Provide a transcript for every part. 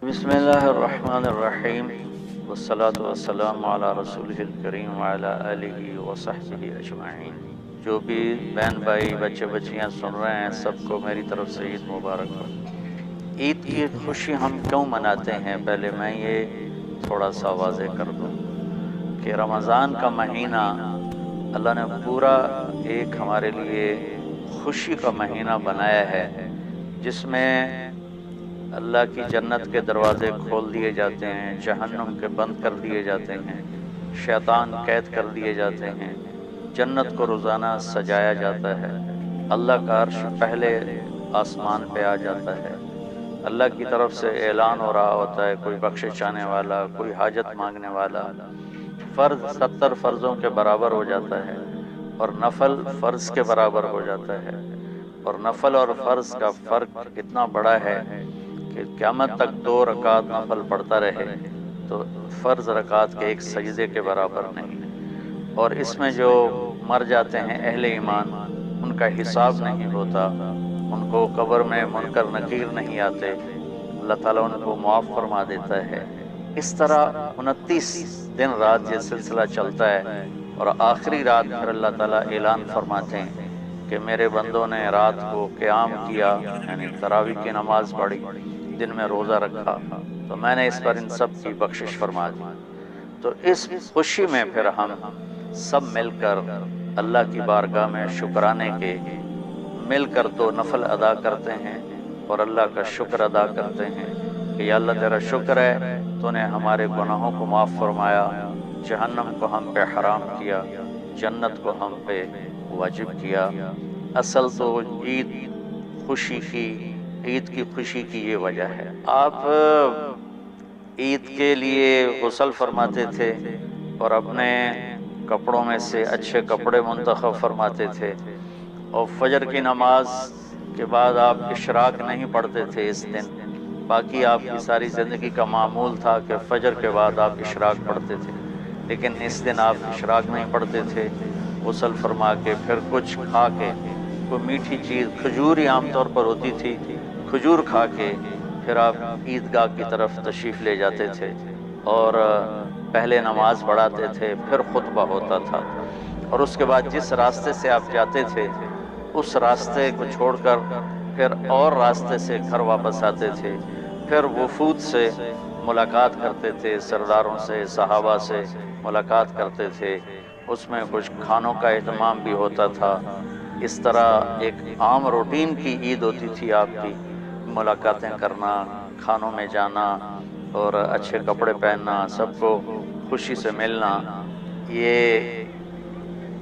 بسم اللہ الرحمن الرحیم والصلاة والسلام علی رسولہ الکریم وعلی آلہ وصحبہ اجمعین۔ جو بھی بہن بھائی بچے بچیاں سن رہے ہیں سب کو میری طرف سے عید مبارک ہو۔ عید کی خوشی ہم کیوں مناتے ہیں، پہلے میں یہ تھوڑا سا واضح کر دوں کہ رمضان کا مہینہ اللہ نے پورا ایک ہمارے لیے خوشی کا مہینہ بنایا ہے، جس میں اللہ کی جنت کے دروازے کھول دیے جاتے ہیں، جہنم کے بند کر دیے جاتے ہیں، شیطان قید کر دیے جاتے ہیں، جنت کو روزانہ سجایا جاتا ہے، اللہ کا عرش پہلے آسمان پہ آ جاتا ہے، اللہ کی طرف سے اعلان ہو رہا ہوتا ہے، کوئی بخشش چاہنے والا، کوئی حاجت مانگنے والا، فرض 70 فرضوں کے برابر ہو جاتا ہے اور نفل فرض کے برابر ہو جاتا ہے، اور نفل اور فرض کا فرق اتنا بڑا ہے کہ قیامت تک 2 رکعت نفل پڑھتا رہے تو فرض رکعت کے ایک سجدے کے برابر نہیں، اور اس میں جو مر جاتے ہیں اہل ایمان ان کا حساب نہیں ہوتا، ان کو قبر میں منکر نکیر نہیں آتے، اللہ تعالیٰ ان کو معاف فرما دیتا ہے۔ اس طرح 29 دن رات یہ سلسلہ چلتا ہے، اور آخری رات پھر اللہ تعالیٰ اعلان فرماتے ہیں کہ میرے بندوں نے رات کو قیام کیا، یعنی تراویح کی نماز پڑھی، دن میں روزہ رکھا، تو میں نے اس پر ان سب کی بخشش فرما دی۔ تو اس خوشی میں پھر ہم سب مل کر اللہ کی بارگاہ میں شکرانے کے مل کر 2 نفل ادا کرتے ہیں اور اللہ کا شکر ادا کرتے ہیں کہ یا اللہ تیرا شکر ہے تو نے ہمارے گناہوں کو معاف فرمایا، جہنم کو ہم پہ حرام کیا، جنت کو ہم پہ واجب کیا۔ اصل تو عید کی خوشی کی یہ وجہ ہے۔ آپ عید کے لیے غسل فرماتے تھے اور اپنے کپڑوں میں سے اچھے کپڑے منتخب فرماتے تھے، اور فجر کی نماز کے بعد آپ اشراق نہیں پڑھتے تھے اس دن، باقی آپ کی ساری زندگی کا معمول تھا کہ فجر کے بعد آپ اشراق پڑھتے تھے، لیکن اس دن آپ اشراق نہیں پڑھتے تھے، غسل فرما کے پھر کچھ کھا کے، کوئی میٹھی چیز، کھجور ہی عام طور پر ہوتی تھی، کھجور کھا کے پھر آپ عیدگاہ کی طرف تشریف لے جاتے تھے، اور پہلے نماز پڑھاتے تھے، پھر خطبہ ہوتا تھا، اور اس کے بعد جس راستے سے آپ جاتے تھے اس راستے کو چھوڑ کر پھر اور راستے سے گھر واپس آتے تھے، پھر وفود سے ملاقات کرتے تھے، سرداروں سے، صحابہ سے ملاقات کرتے تھے، اس میں کچھ کھانوں کا اہتمام بھی ہوتا تھا۔ اس طرح ایک عام روٹین کی عید ہوتی تھی آپ کی، ملاقاتیں کرنا، کھانوں میں جانا اور اچھے کپڑے پہننا، سب کو خوشی سے ملنا، یہ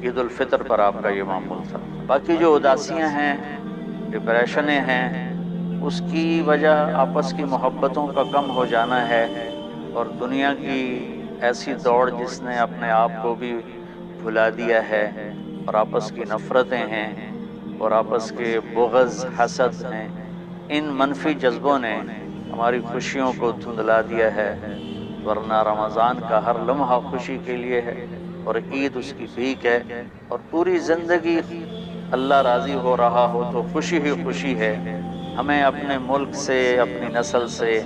عید الفطر پر آپ کا یہ معمول تھا۔ باقی جو اداسیاں ہیں، ڈپریشنیں ہیں، اس کی وجہ آپس کی محبتوں کا کم ہو جانا ہے، اور دنیا کی ایسی دوڑ جس نے اپنے آپ کو بھی بھلا دیا ہے، اور آپس کی نفرتیں ہیں اور آپس کے بغض، حسد ہیں، ان منفی جذبوں نے ہماری خوشیوں کو دھندلا دیا ہے، ورنہ رمضان کا ہر لمحہ خوشی کے لیے ہے، اور عید اس کی بھیک ہے، اور پوری زندگی اللہ راضی ہو رہا ہو تو خوشی ہی خوشی ہے۔ ہمیں اپنے ملک سے، اپنی نسل سے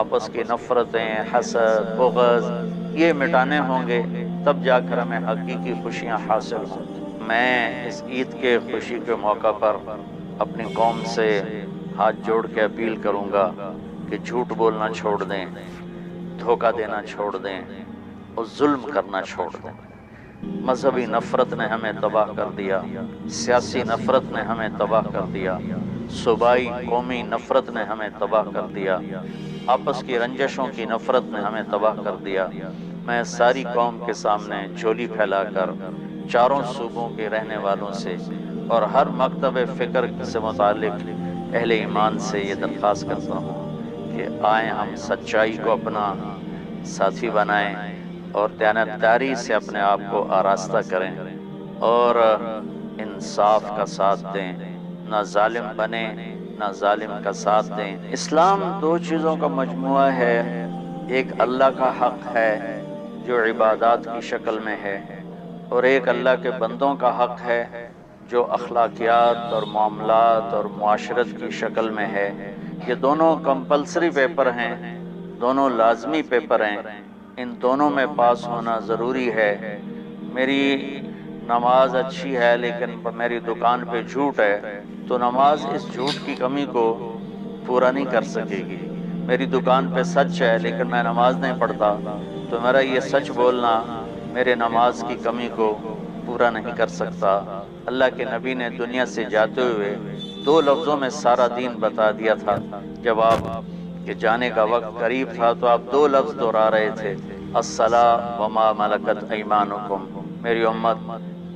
آپس کی نفرتیں، حسد، بغض یہ مٹانے ہوں گے، تب جا کر ہمیں حقیقی خوشیاں حاصل ہوں۔ میں اس عید کے خوشی کے موقع پر اپنی قوم سے ہاتھ جوڑ کے اپیل کروں گا کہ جھوٹ بولنا چھوڑ دیں، دھوکہ دینا چھوڑ دیں اور ظلم کرنا چھوڑ دیں۔ مذہبی نفرت نے ہمیں تباہ کر دیا، سیاسی نفرت نے ہمیں تباہ کر دیا، صوبائی قومی نفرت نے ہمیں تباہ کر دیا، آپس کی رنجشوں کی نفرت نے ہمیں تباہ کر دیا۔ میں ساری قوم کے سامنے جھولی پھیلا کر چاروں صوبوں کے رہنے والوں سے اور ہر مکتب فکر سے متعلق اہل ایمان سے یہ درخواست کرتا ہوں کہ آئیں ہم سچائی کو اپنا ساتھی بنائیں اور دیانتداری سے اپنے آپ کو آراستہ کریں اور انصاف کا ساتھ دیں، نہ ظالم بنیں نہ ظالم کا ساتھ دیں۔ اسلام 2 چیزوں کا مجموعہ ہے، ایک اللہ کا حق ہے جو عبادات کی شکل میں ہے، اور ایک اللہ کے بندوں کا حق ہے جو اخلاقیات اور معاملات اور معاشرت کی شکل میں ہے۔ یہ دونوں کمپلسری پیپر ہیں، دونوں لازمی پیپر ہیں، ان دونوں میں پاس ہونا ضروری ہے۔ میری نماز اچھی ہے لیکن میری دکان پہ جھوٹ ہے، تو نماز اس جھوٹ کی کمی کو پورا نہیں کر سکے گی۔ میری دکان پہ سچ ہے لیکن میں نماز نہیں پڑھتا، تو میرا یہ سچ بولنا میرے نماز کی کمی کو پورا نہیں کر سکتا۔ اللہ کے نبی نے دنیا سے جاتے ہوئے 2 لفظوں میں سارا دین بتا دیا تھا۔ جب آپ کے جانے کا وقت قریب تھا تو آپ 2 لفظ دہرا رہے تھے، الصلاۃ وما ملکت ایمانکم، میری امت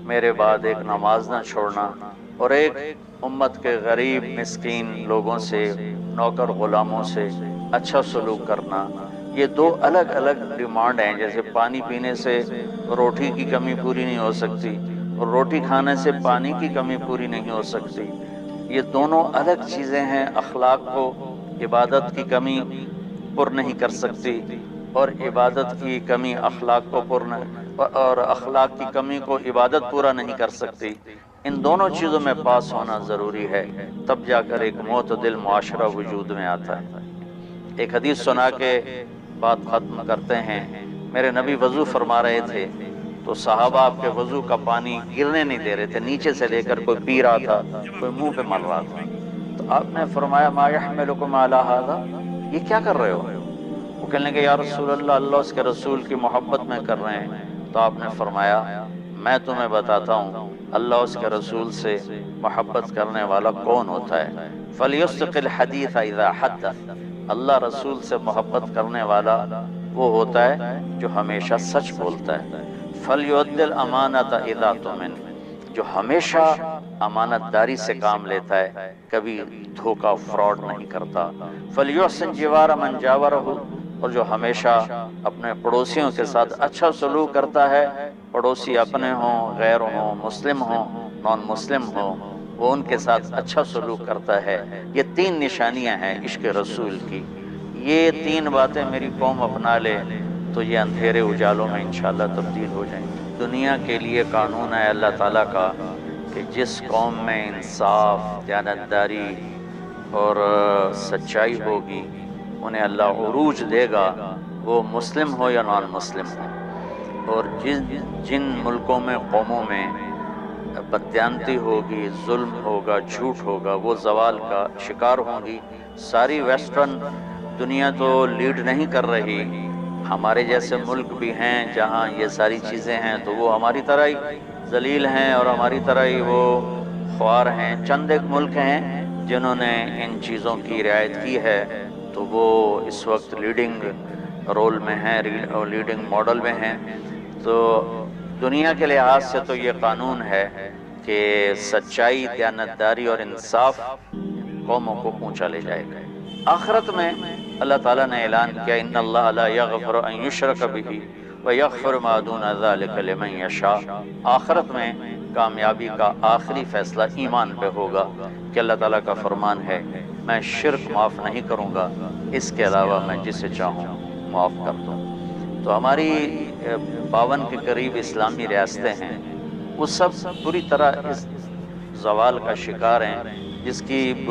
میرے بعد ایک نماز نہ چھوڑنا، اور ایک امت کے غریب مسکین لوگوں سے، نوکر غلاموں سے اچھا سلوک کرنا۔ یہ 2 الگ الگ ڈیمانڈ ہیں، جیسے پانی پینے سے روٹی کی کمی پوری نہیں ہو سکتی اور روٹی کھانے سے پانی کی کمی پوری نہیں ہو سکتی۔ یہ دونوں الگ چیزیں ہیں۔ اخلاق کو عبادت کی کمی پر نہیں کر سکتی، اور عبادت کی کمی اخلاق کو اور اخلاق کی کمی کو عبادت پورا نہیں کر سکتی۔ ان دونوں چیزوں میں پاس ہونا ضروری ہے، تب جا کر ایک معتدل معاشرہ وجود میں آتا ہے۔ ایک حدیث سنا کے بات ختم کرتے ہیں۔ میرے نبی وضو فرما رہے تھے تو صحابہ آپ کے وضو کا پانی گرنے نہیں دے رہے تھے، نیچے سے لے کر کوئی پی رہا تھا، کوئی منہ پہ مل رہا تھا۔ تو آپ نے فرمایا ما یحملکم علی ھذا، یہ کیا کر رہے ہو؟ وہ کہنے لگے یا رسول اللہ، اللہ اس کے رسول کی محبت میں کر رہے ہیں۔ تو آپ نے فرمایا میں تمہیں بتاتا ہوں اللہ اس کے رسول سے محبت کرنے والا کون ہوتا ہے۔ فلیصدق الحدیث اذا حدث، اللہ رسول سے محبت کرنے والا وہ ہوتا ہے جو ہمیشہ سچ بولتا ہے۔ فلیؤدی الامانۃ اذا اؤتمن، جو ہمیشہ امانت داری سے کام لیتا ہے، کبھی دھوکہ فراڈ نہیں کرتا۔ فلیحسن جوار من جاورہ، اور جو ہمیشہ اپنے پڑوسیوں کے ساتھ اچھا سلوک کرتا ہے، پڑوسی اپنے ہوں، غیر ہوں، مسلم ہوں، نان مسلم ہوں، وہ ان کے ساتھ اچھا سلوک کرتا ہے۔ یہ 3 نشانیاں ہیں عشق رسول کی۔ یہ 3 باتیں میری قوم اپنا لے تو یہ اندھیرے اجالوں میں انشاءاللہ تبدیل ہو جائیں گے۔ دنیا کے لیے قانون ہے اللہ تعالیٰ کا کہ جس قوم میں انصاف، دیانتداری اور سچائی ہوگی انہیں اللہ عروج دے گا، وہ مسلم ہو یا نان مسلم ہو۔ اور جن ملکوں میں، قوموں میں بددیانتی ہوگی، ظلم ہوگا، جھوٹ ہوگا، وہ زوال کا شکار ہوں گی۔ ساری ویسٹرن دنیا تو لیڈ نہیں کر رہی، ہمارے جیسے ملک بھی ہیں جہاں یہ ساری چیزیں ہیں، تو وہ ہماری طرح ہی ذلیل ہیں اور ہماری طرح ہی وہ خوار ہیں۔ چند ایک ملک ہیں جنہوں نے ان چیزوں کی رعایت کی ہے، تو وہ اس وقت لیڈنگ رول میں ہیں، لیڈنگ ماڈل میں ہیں۔ تو دنیا کے لحاظ سے تو یہ قانون ہے کہ سچائی، دیانتداری اور انصاف قوموں کو اونچا لے جائے گا۔ آخرت میں اللہ تعالیٰ نے اعلان کیا ان اللہ لا یغفر ان یشرک بہ ویغفر ما دون ذلک لمن یشاء۔ آخرت میں کامیابی کا آخری فیصلہ ایمان پہ ہوگا کہ اللہ تعالیٰ کا فرمان ہے میں شرک معاف نہیں کروں گا، اس کے علاوہ میں جسے چاہوں معاف کر دوں۔ تو ہماری 52 کے قریب اسلامی ریاستیں ہیں، وہ سب پوری طرح اس زوال کا شکار ہیں، جس کی بنیاد